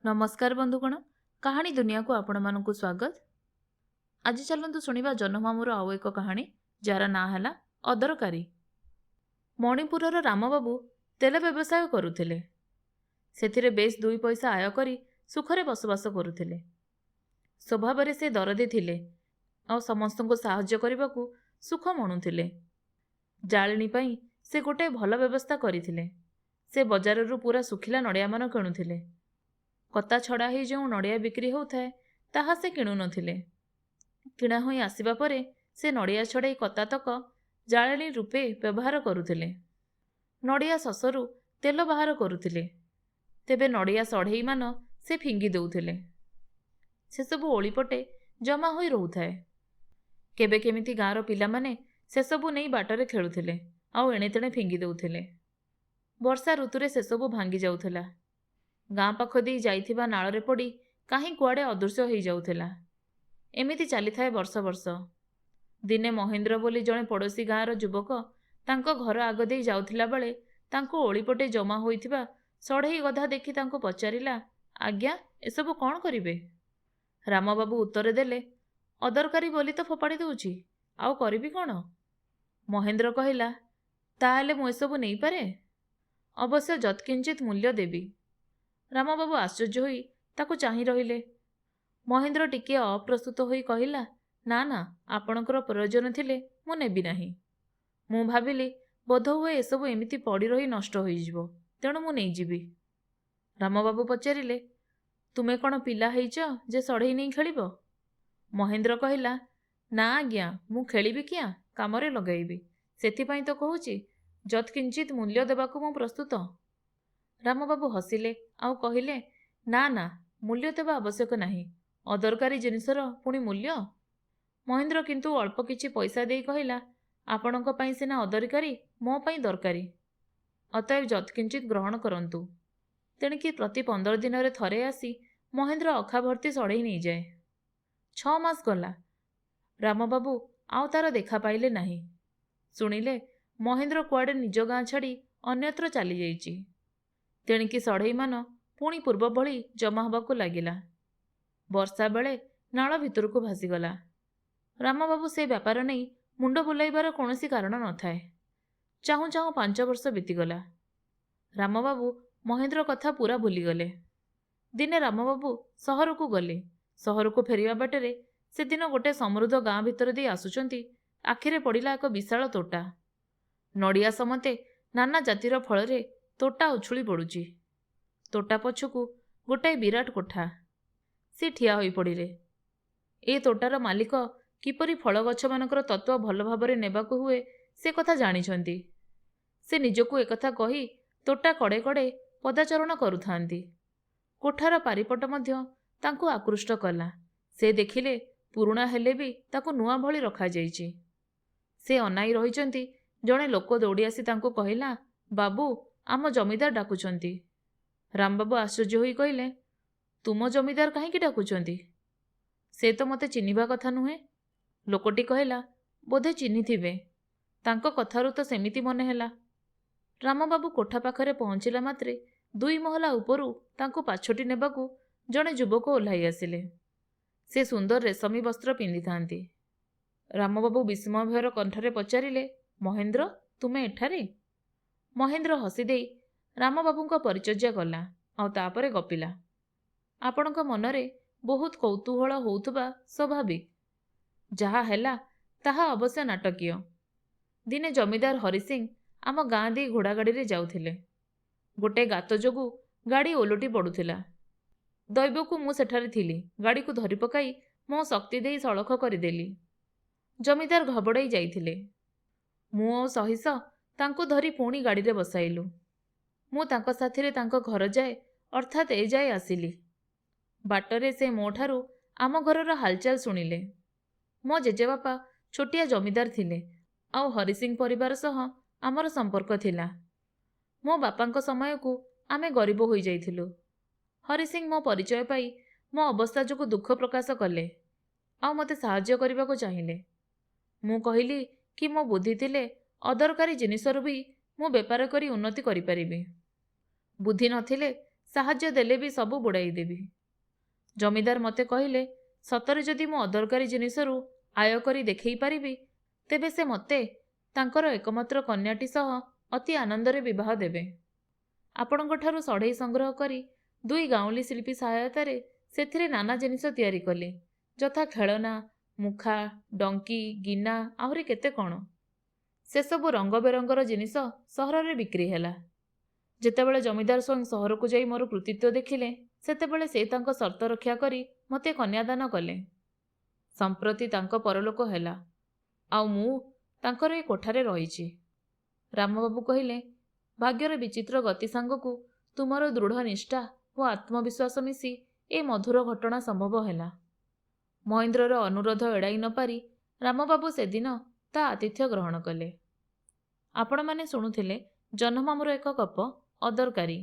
नमस्कार बंधुगण, कहानी दुनिया को आपण मानकु स्वागत। आज चलतु शुणा जनमामूर आउ एक कहानी जार ना है अदरकारी। मणिपुरर रामबाबू तेल व्यवसाय करुथिले। सेथिरे बेस 2 पैसा आय करी सुखरे बसवास करुथिले। स्वभाव से दरदी थिले और समस्त को साहाय्य करने सुख मणुथिले। जाळेणी पई से गोटे भल व्यवस्था करिथिले। से बजाररू पूरा सुखिला नड़िया मान किणुथिले। कता छड़ा ही जो नड़िया बिक्री होता ताहा से किणु नथिले। किणा होई आसिबा परे से नड़िया छड़ाई कता तक जाळेणी रूपे व्यवहार करुथिले। नड़िया ससरु तेल बाहर करुथिले। तेबे नड़िया सढ़ेई मान से फिंगी देउथिले। से सब ओळीपटे जमा होई रहुथाए। केबे केमिति गाँर पिला माने से सबु नहीं बाटरे खेलुथिले आउ एणे तेणे फिंगी देउथिले। वर्षा ऋतुरे से सबु भांगी जाउथिला। गाँ पाख दी जाइथिबा नाଳରେ पड़ी काहीं कुआड़े अदृश्य हो जाउथिला। एमिति चली थाए वर्ष वर्ष। दिने महेंद्र बोली जड़े पड़ोसी गाँर युवक तांको घर आग दे जाउथिला बेले तांको ओळीपटे जमा होइथिबा सढ़ेई गधा देखि तांको पचारिला, आज्ञा एसबु कौन करिवे? रामबाबू उत्तर देले, अदरकारी बोली तो फोपाड़ी दउछि, आउ करिबी कौन? महेंद्र कहिला, ताहेले मु एसबु नहीं पारे? अवश्य यत्किंचित मूल्य देबी। रामबाबू आश्चर्य होई ताकू चाही रहिले। महेंद्र टिके अप्रस्तुत होई कहिला, ना ना आपणकर प्रयोजन थिले मु नेबी नाही। मु भाबिली बोधहुए एसबु एमिति पड़ी रही नष्ट होइजिवो, तेणु मु नहीं जीवी। रामबाबू पचारिले, तुमे कौन पिला हैच जे सढ़ेई नहीं खेलिबो? महेंद्र कहिला, ना आज्ञा मु खेलिबी किया, कामरे लगाइबी। सेथिपाई तो कहूची यत्किंचित मूल्य देबाकू मु प्रस्तुत। रामबाबू हसिले आउ कहिले, ना ना मूल्य देवा आवश्यक नहीं। अदरकारी जिनिसर पुणी मूल्य? महेंद्र किंतु अल्प किछि पैसा देई कहिला, आपणक पई सिना अदरकारी, मो पई दरकारी। अतएव यत्किंचित ग्रहण करंतु। तेणिकी प्रति 15 दिन रे थरे आसी महेंद्र अखा भर्ती सड़ेई नहीं जाए। 6 मास गला। रामबाबू आउ तार देखा पाइले नहीं। सुनिले महेंद्र कुआडे निज गाँ छाड़ी अन्यत्र चली जाइछि। तेणिकी सढ़ेई मान पुणी पूर्व भली जमा हबाकू लागिला। वर्षा बेले नाଳ भितरकू भासीगला। रामबाबू से व्यापार नहीं मुंड बुलाइबार कौनसी कारण न थाए। चाहू चाहू 5 वर्ष बीतीगला। रामबाबू महेंद्र कथा पूरा भूलीगले। दिने रामबाबू सहर को गले। सहर को फेरिया बाटरे से दिन गोटे समृद्ध गाँ भितर दे आसुचंती आखिरे पड़िला एक विशाल तोटा। नड़िया समते नाना जातिर फल तोटा उछुली पड़ुची। तोटा पछकू गोटाए विराट कोठा। सी ठिया होई पड़िले। ए तोटार मालिक किपरि फल गछ मानकर तत्व भल भाबरे नेबाकू हुए से कथा जानिछंती। से निजकू एकथा कही तोटा कड़े कड़े पदाचरण करुथांती। कोठार पारिपट मध्य तांकू आकृष्ट कला। से देखिले पुरुणा हेले भी ताकू नुआ भली रखा जाइछि। से अनाई रहिचंती। जणे लोक दौड़ी आसी तांकू कहिला, बाबू आम जमीदार डाकुचंती। रामबाबू आश्चर्य होई कहिले, तुम जमीदार कहीं डाकुचंती? से तो मते चिन्हिबा कथा नुहे। लोकटी कहिला, बोधे चिन्हि थिबे, तांको कथारु तो सेमिति मने हैला। रामबाबू कोठा पाखरे पहुंचिला मात्रे 2 महला उपरु तांको पाछोटी नेबाकू जणे युवक ओह्लाई आसिले। से सुंदर रेशमी वस्त्र पिंधि थांती। रामबाबू विस्मयभर कंठरे पचारिले, महेंद्र तुमे एठारे? महेंद्र हसी देई रामबाबूंको परिचर्या कला आउ तापरे गपिला। आपणक मनरे बहुत कौतूहल होउथबा स्वाभाविक। जहा हैला ताहा अवश्य नाटकीय। दिने जमीदार हरिसिंह आम गाँ दे घोड़ा गाड़ी रे जाउथिले। गोटे गात जोगु गाड़ी ओलटी पड़ुथिला। दैवकू मु सेठारे थिली। गाड़ी को धरी पकाई मो शक्ति देई सड़ख करदेली। जमीदार घबड़ाई जाइथिले। मु ओ सहिस तांको धरी पुणी गाड़ी रे बसाइलु। मु तांको साथिरे तांको घर जाए अर्थात ए जाए आसिली। बाटरे से मो ठारू आम घरर हालचाल सुनिले। मो जेजेबापा छोटिया जमीदार थिले आउ हरिसिंह परिवार सह आमर संपर्क थिला। मो बापांको समय को आमे गरीब होई जाइथिलु। हरिसिंह मो परिचय पाई मो अवस्था जोगु दुख प्रकाश कले आउ मते साहाय्य करबाको चाहिले। मु कहिली कि मो बुद्धि थिले अदरकारी जिनिसरु भी मु बेपार करी उन्नति करि परिबे। बुद्धि नथिले ସାହାଯ୍ୟ ଦେଲେ ବି ସବୁ ବୁଡ଼ାଇ ଦେବି। ଜମିଦାର ମୋତେ କହିଲେ, ସତରେ ଯଦି ମୁଁ ଅଦରକାରୀ ଜିନିଷରୁ ଆୟ କରି ଦେଖେଇ ପାରିବି, ତେବେ ସେ ମୋତେ ତାଙ୍କର ଏକମାତ୍ର କନ୍ୟାଟି ସହ ଅତି ଆନନ୍ଦରେ ବିବାହ ଦେବେ। ଆପଣଙ୍କଠାରୁ ସଢ଼େଇ ସଂଗ୍ରହ କରି 2 ଗାଉଁଲି ଶିଳ୍ପୀ ସହାୟତାରେ ସେଥିରେ ନାନା ଜିନିଷ ତିଆରି କଲେ, ଯଥା ଖେଳନା, ମୁଖା, ଡଙ୍କି, ଗିନା, ଆହୁରି କେତେ କ'ଣ। ସେସବୁ ରଙ୍ଗବେରଙ୍ଗର ଜିନିଷ ସହରରେ ବିକ୍ରି ହେଲା। ଯେତେବେଳେ ଜମିଦାର ସ୍ୱୟଂ ସହରକୁ ଯାଇ ମୋର କୃତିତ୍ୱ ଦେଖିଲେ, ସେତେବେଳେ ସେ ତାଙ୍କ ସର୍ତ୍ତ ରକ୍ଷା କରି ମୋତେ କନ୍ୟାଦାନ କଲେ। ସମ୍ପ୍ରତି ତାଙ୍କ ପରଲୋକ ହେଲା, ଆଉ ମୁଁ ତାଙ୍କର ଏ କୋଠାରେ ରହିଛି। ରାମବାବୁ କହିଲେ, ଭାଗ୍ୟର ବିଚିତ୍ର ଗତି ସାଙ୍ଗକୁ ତୁମର ଦୃଢ଼ ନିଷ୍ଠା ଓ ଆତ୍ମବିଶ୍ୱାସ ମିଶି ଏ ମଧୁର ଘଟଣା ସମ୍ଭବ ହେଲା। ମହେନ୍ଦ୍ରର ଅନୁରୋଧ ଏଡ଼ାଇ ନ ପାରି ରାମବାବୁ ସେଦିନ ତା ଆତିଥ୍ୟ ଗ୍ରହଣ କଲେ। ଆପଣମାନେ ଶୁଣୁଥିଲେ ଜହ୍ନମାମୁଁର ଏକ ଗପ ଅଦରକାରୀ।